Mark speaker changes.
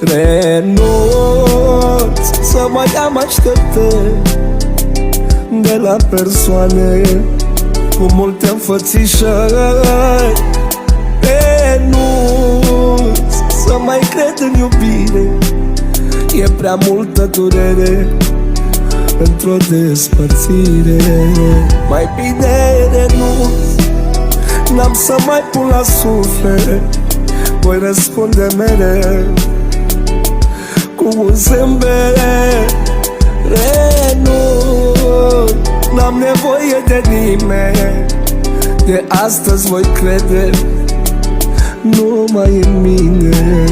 Speaker 1: Renunț să mai am așteptări de la persoane cu multe înfățișări. Renunț să mai cred în iubire, e prea multă durere într-o despărțire. Mai bine renunț, n-am să mai pun la suflet, voi răspunde mereu cu un zâmbet. Renunț, n-am nevoie de nimeni, de astăzi voi crede numai în mine.